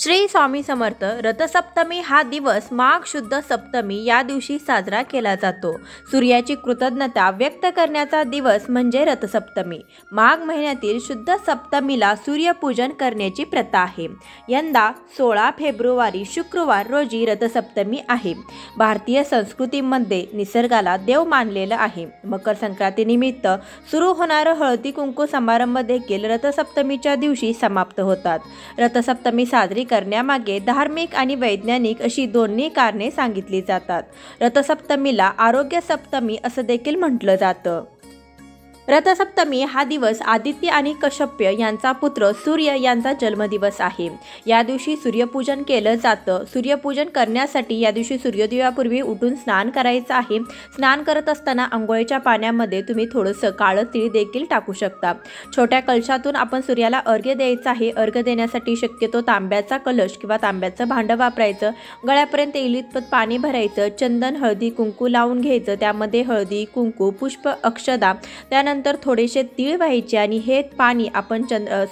श्री स्वामी समर्थ रथसप्तमी हा दिवस माघ शुद्ध सप्तमी या दिवशी साजरा केला जातो। सूर्याची कृतज्ञता व्यक्त करण्याचा दिवस म्हणजे रथसप्तमी। माघ महिन्यातील शुद्ध सप्तमीला सूर्यपूजन करण्याची प्रथा आहे। यंदा 16 फेब्रुवारी शुक्रवार रोजी रथसप्तमी आहे। भारतीय संस्कृतीमध्ये निसर्गाला देव मानलेलं आहे। मकर संक्रांतीनिमित्त सुरू होणारा हळदी कुंकू समारंभ देखील रथसप्तमीच्या दिवशी समाप्त होतात। रथसप्तमी साजरी करण्यामागे धार्मिक आणि वैज्ञानिक अशी दोन्ही कारणे सांगितली जातात। रथसप्तमीला आरोग्य सप्तमी असं देखील म्हटलं जातं। रथसप्तमी हा दिवस आदित्य आणि कश्यप यांचा पुत्र सूर्य यांचा जन्मदिवस आहे। या दिवशी सूर्यपूजन केलं जातं। सूर्यपूजन करण्यासाठी या दिवशी सूर्योदयापूर्वी उठून स्नान करायचं आहे। स्नान करत असताना अंघोळीच्या पाण्यामध्ये तुम्ही थोडंसं काळं तीळ देखील टाकू शकता। छोट्या कलशातून आपण सूर्याला अर्घ्य द्यायचं आहे। अर्घ्य देण्यासाठी शक्यतो तांब्याचा कलश किंवा तांब्याचं भांडं वापरायचं। गळ्यापर्यंत येईल इतपत पाणी भरायचं। चंदन हळदी कुंकू लावून घ्यायचं। त्यामध्ये हळदी कुंकू पुष्प अक्षदा त्यानंतर थोडेसे तीळ व्हायचे आणि हे पाणी आपण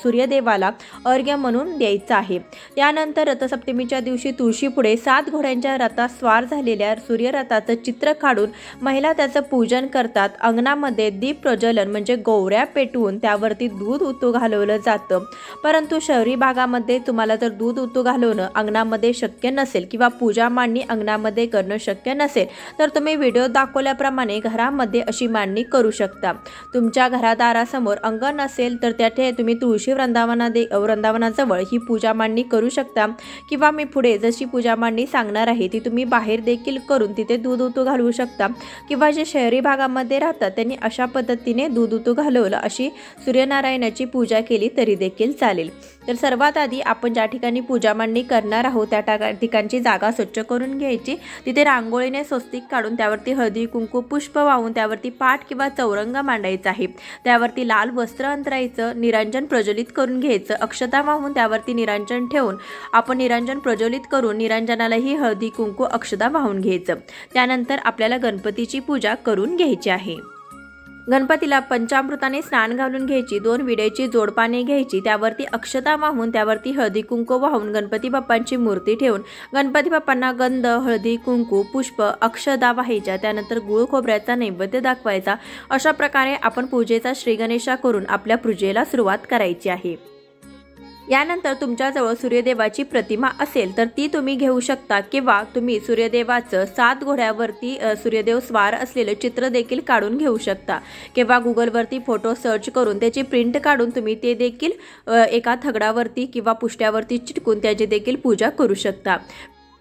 सूर्यदेवाला अर्घ्य म्हणून द्यायचं आहे। त्यानंतर रथसप्तमीच्या दिवशी तुळशीपुढे 7 घोड्यांच्या रथात स्वार झालेल्या सूर्यरथाचं चित्र काढून महिला त्याचं पूजन करतात। अंगणामध्ये दीप प्रज्वलन म्हणजे गोवऱ्या पेटवून त्यावरती दूध उतू घालवलं जातं। परंतु शहरी भागामध्ये तुम्हाला जर दूध उतू घालवणं अंगणामध्ये शक्य नसेल किंवा पूजा मांडणी अंगणामध्ये करणं शक्य नसेल तर तुम्ही व्हिडिओ दाखवल्याप्रमाणे घरामध्ये अशी मांडणी करू शकता। तुमच्या घरादारासमोर अंगण असेल तर त्याथे तुम्ही तुळशी वृंदावनाजवळ ही पूजा मांडणी करू शकता किंवा मी पुढे जशी पूजा मांडणी सांगणार आहे ती तुम्ही बाहेर देखील करून तिथे दूध उतू घालवू शकता किंवा जे शहरी भागामध्ये राहतात त्यांनी अशा पद्धतीने दूध उतू घालवलं अशी सूर्यनारायणाची पूजा केली तरी देखील चालेल। तर सर्वात आधी आपण ज्या ठिकाणी पूजा मांडणी करणार आहोत त्या ठिकाणची जागा स्वच्छ करून घ्यायची। तिथे रांगोळीने स्वस्तिक काढून त्यावरती हळदी कुंकू पुष्प वाहून त्यावरती पाट किंवा चौरंग मांडायचा आहे। त्यावरती लाल वस्त्र अंतरायचं। निरांजन प्रज्वलित करून घ्यायचं। अक्षता वाहून त्यावरती निरांजन ठेवून आपण निरांजन प्रज्वलित करून निरांजनालाही हळदी कुंकू अक्षता वाहून घ्यायचं। त्यानंतर आपल्याला गणपतीची पूजा करून घ्यायची आहे। गणपतीला पंचामृताने स्नान घालून घ्यायची। 2 विड्याची जोडपाने घ्यायची। त्यावरती अक्षता वाहून त्यावरती हळदी कुंकू वाहून गणपती बाप्पांची मूर्ती ठेवून गणपती बाप्पांना गंध हळदी कुंकू पुष्प अक्षता वाहायच्या। त्यानंतर गुळ खोबऱ्याचा नैवेद्य दाखवायचा। अशा प्रकारे आपण पूजेचा श्री गणेशा करून आपल्या पूजेला सुरुवात करायची आहे। यानंतर तुमच्याजवळ सूर्यदेवाची प्रतिमा असेल तर ती तुम्ही घेऊ शकता किंवा तुम्ही सूर्यदेवाचं 7 घोड्यावरती सूर्यदेव स्वार असलेलं चित्र देखील काढून घेऊ शकता किंवा गुगलवरती फोटो सर्च करून त्याची प्रिंट काढून तुम्ही ते देखील एका थगडावरती किंवा पुष्ट्यावरती चिटकून त्याची देखील पूजा करू शकता।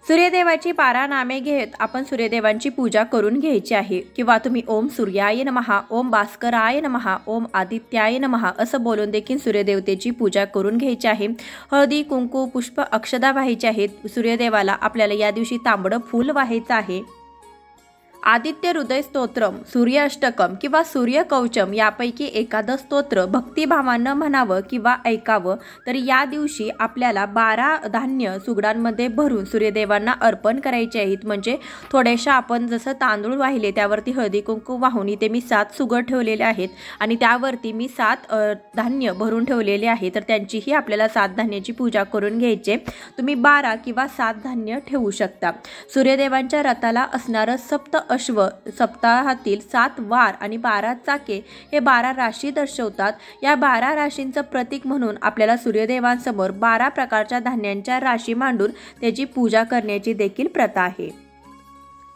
सूर्यदेवाची 12 नामे घेत आपण सूर्यदेवांची पूजा करून घ्यायची आहे किंवा तुम्ही ओम सूर्याय नमः ओम भास्कराय नमः ओम आदित्याय नमः असं बोलून देखील सूर्यदेवतेची पूजा करून घ्यायची आहे। हळदी कुंकू पुष्प अक्षदा वाहायचे आहेत। सूर्यदेवाला आपल्याला या दिवशी तांबडं फूल वाहायचं आहे। आदित्य हृदय स्तोत्रम सूर्य अष्टकम किंवा सूर्य कवचम यापैकी एखादं स्तोत्र भक्तिभावानं म्हणावं किंवा ऐकावं। तर या दिवशी आपल्याला 12 धान्य सुगडांमध्ये भरून सूर्यदेवांना अर्पण करायचे आहेत। म्हणजे थोड्याशा आपण जसं तांदूळ वाहिले त्यावरती हळदी कुंकू वाहून इथे मी 7 सुगड ठेवलेले आहेत आणि त्यावरती मी 7 धान्य भरून ठेवलेले आहे। तर त्यांचीही आपल्याला 7 धान्याची पूजा करून घ्यायची। तुम्ही 12 किंवा 7 धान्य ठेवू शकता। सूर्यदेवांच्या रथाला असणारं सप्त अश्व सप्ताहातील 7 वार आणि 12 चाके हे 12 राशी दर्शवतात। या 12 राशींचं प्रतीक म्हणून आपल्याला सूर्यदेवांसमोर 12 प्रकारच्या धान्यांच्या राशी मांडून त्याची पूजा करण्याची देखील प्रथा आहे।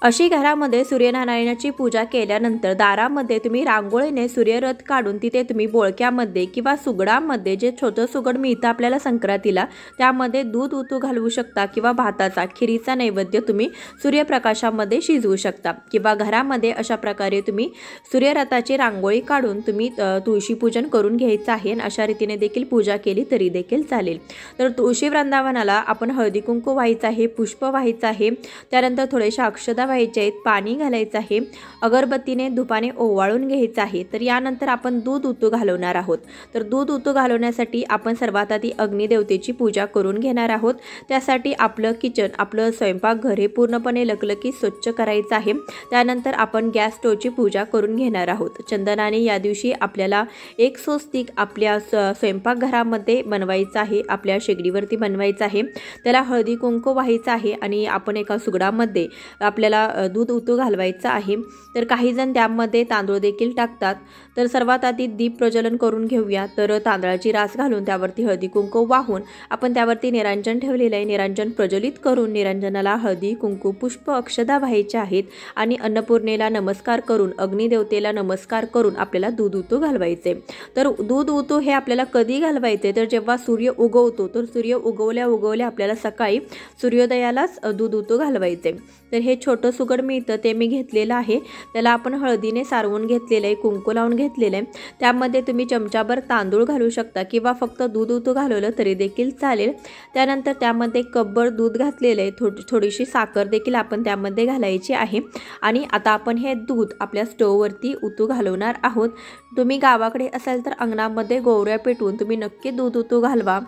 अशी घरामध्ये सूर्यनारायणाची पूजा केल्यानंतर दारामध्ये तुम्ही रांगोळीने सूर्यरथ काढून तिथे तुम्ही बोळक्यामध्ये किंवा सुगडामध्ये जे छोटं सुगड मिळतं आपल्याला संक्रांतीला त्यामध्ये दूध उतू घालवू शकता किंवा भाताचा खिरीचा नैवेद्य तुम्ही सूर्यप्रकाशामध्ये शिजवू शकता किंवा घरामध्ये अशा प्रकारे तुम्ही सूर्यरथाची रांगोळी काढून तुम्ही तुळशी पूजन करून घ्यायचं आहे आणि अशा रीतीने देखील पूजा केली तरी देखील चालेल। तर तुळशी वृंदावनाला आपण हळदी कुंकू व्हायचं आहे पुष्प व्हायचं आहे त्यानंतर थोडेशा अक्षदा व्हायचे आहेत, पाणी घालायचं आहे, अगरबत्तीने धुपाने ओवाळून घ्यायचं आहे। तर यानंतर आपण दूध उतू घालवणार आहोत। तर दूध उतू घालवण्यासाठी आपण सर्वात आधी अग्निदेवतेची पूजा करून घेणार आहोत। त्यासाठी आपलं किचन, आपलं स्वयंपाकघर हे पूर्णपणे लकलकीत स्वच्छ करायचं आहे। त्यानंतर आपण गॅस स्टोवची पूजा करून घेणार आहोत। चंदनाने या दिवशी आपल्याला एक स्वस्तिक आपल्या स्वयंपाकघरामध्ये बनवायचं आहे, आपल्या शेगडीवरती बनवायचं आहे। त्याला हळदी कुंकू व्हायचं आहे आणि आपण एका सुगडामध्ये आपल्याला दूध उतू घालवायचं आहे। तर काही जण त्यामध्ये तांदूळ देखील टाकतात। तर सर्वात आधी दीप प्रज्वलन करून घेऊया। तर तांदळाची रास घालून त्यावरती हळदी कुंकू वाहून आपण त्यावरती निरांजन ठेवलेलं आहे। निरांजन प्रज्वलित करून निरांजनाला हळदी कुंकू पुष्प अक्षदा व्हायचे आहेत आणि अन्नपूर्णेला नमस्कार करून, अग्निदेवतेला नमस्कार करून आपल्याला दूध उतू घालवायचे। तर दूध उतू हे आपल्याला कधी घालवायचे, तर जेव्हा सूर्य उगवतो, तर सूर्य उगवल्या उगवल्या आपल्याला सकाळी सूर्योदयालाच दूध उतू घालवायचे। तर हे छोटं सुगड मिळतं, ते मी घेतलेलं आहे। त्याला आपण हळदीने सारवून घेतलेलं आहे, कुंकू लावून घेतलेलं आहे। त्यामध्ये तुम्ही चमचाभर तांदूळ घालू शकता किंवा फक्त दूध उतू घालवलं तरी देखील चालेल। त्यानंतर त्यामध्ये कपभर दूध घातलेलं आहे, थोडीशी साखर देखील आपण त्यामध्ये घालायची आहे आणि आता आपण हे दूध आपल्या स्टोववरती उतू घालवणार आहोत। तुम्ही गावाकडे असाल तर अंगणामध्ये गोवऱ्या पेटवून तुम्ही नक्की दूध उतू घालवा।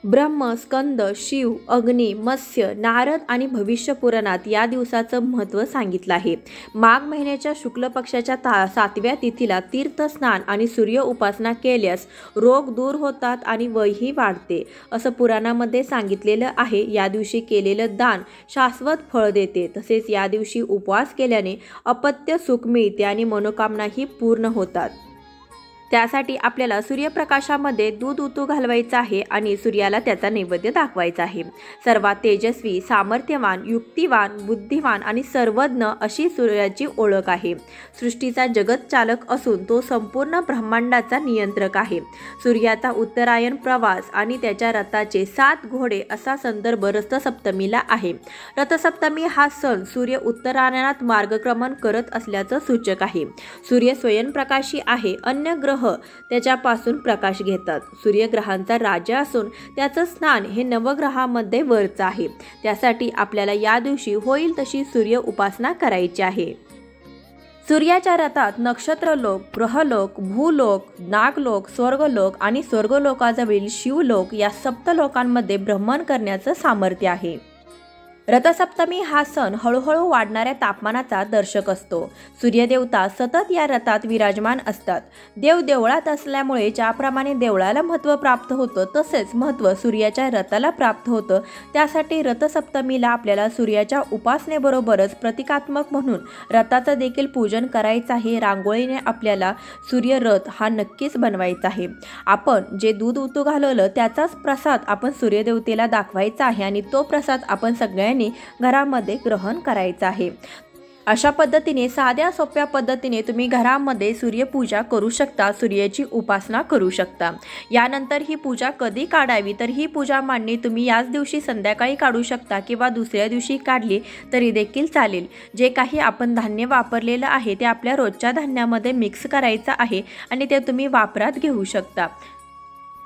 ब्रह्म, स्कंद, शिव, अग्नी, मत्स्य, नारद आणि भविष्य पुराणात या दिवसाचं महत्त्व सांगितलं आहे। माघ महिन्याच्या शुक्ल पक्षाच्या 7व्या तिथीला तीर्थस्नान आणि सूर्य उपासना केल्यास रोग दूर होतात आणि वयही वाढते असं पुराणामध्ये सांगितलेलं आहे। या दिवशी केलेलं दान शाश्वत फळ देते। तसेच या दिवशी उपवास केल्याने अपत्य सुख मिळते आणि मनोकामनाही पूर्ण होतात। त्यासाठी आपल्याला सूर्यप्रकाशामध्ये दूध उतू घालवायचं आहे आणि सूर्याला त्याचा नैवेद्य दाखवायचा आहे। सर्वात तेजस्वी, सामर्थ्यवान, युक्तिवान, बुद्धिवान आणि सर्वज्ञ अशी सूर्याची ओळख आहे। सृष्टीचा जगत चालक असून तो संपूर्ण ब्रह्मांडाचा नियंत्रक आहे। सूर्याचा उत्तरायण प्रवास आणि त्याच्या रथाचे 7 घोडे असा संदर्भ रथसप्तमीला आहे। रथसप्तमी हा सण सूर्य उत्तरायणात मार्गक्रमण करत असल्याचं सूचक आहे। सूर्य स्वयंप्रकाशी आहे, अन्य ग्रह त्याच्यापासून प्रकाश घेतात। सूर्यग्रहांचा राजा असून त्याचं स्थान हे नवग्रहामध्ये वरचं आहे। त्यासाठी आपल्याला या दिवशी होईल तशी सूर्य उपासना करायची आहे। सूर्याच्या रथात नक्षत्रलोक, ग्रहलोक, भूलोक, नागलोक, स्वर्गलोक आणि स्वर्गलोकाजवळील शिवलोक या सप्तलोकांमध्ये भ्रमण करण्याचं सामर्थ्य आहे। रथसप्तमी हा सण हळूहळू वाढणाऱ्या तापमानाचा दर्शक असतो। सूर्यदेवता सतत या रथात विराजमान असतात। देव देवळात असल्यामुळे ज्याप्रमाणे देवळाला महत्त्व प्राप्त होतं तसेच महत्त्व सूर्याच्या रथाला प्राप्त होतं। त्यासाठी रथसप्तमीला आपल्याला सूर्याच्या उपासनेबरोबरच प्रतिकात्मक म्हणून रथाचं देखील पूजन करायचं आहे। रांगोळीने आपल्याला सूर्यरथ हा नक्कीच बनवायचा आहे। आपण जे दूध उतू घालवलं त्याचाच प्रसाद आपण सूर्यदेवतेला दाखवायचा आहे आणि तो प्रसाद आपण सगळ्यांनी घरामध्ये ग्रहण करायचं आहे। अशा पद्धतीने साध्या सोप्या पद्धतीने तुम्ही घरामध्ये सूर्यपूजा करू शकता, सूर्याची उपासना करू शकता। यानंतर ही पूजा कधी काढावी, तर ही पूजा मांडणी तुम्ही याच दिवशी संध्याकाळी काढू शकता किंवा दुसऱ्या दिवशी काढली तरी देखील चालेल। जे काही आपण धान्य वापरलेलं आहे ते आपल्या रोजच्या धान्यामध्ये मिक्स करायचं आहे आणि ते तुम्ही वापरात घेऊ शकता।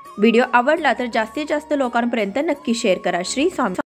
व्हिडिओ आवडला तर जास्तीत जास्त लोकांपर्यंत नक्की शेअर करा। श्री स्वामी।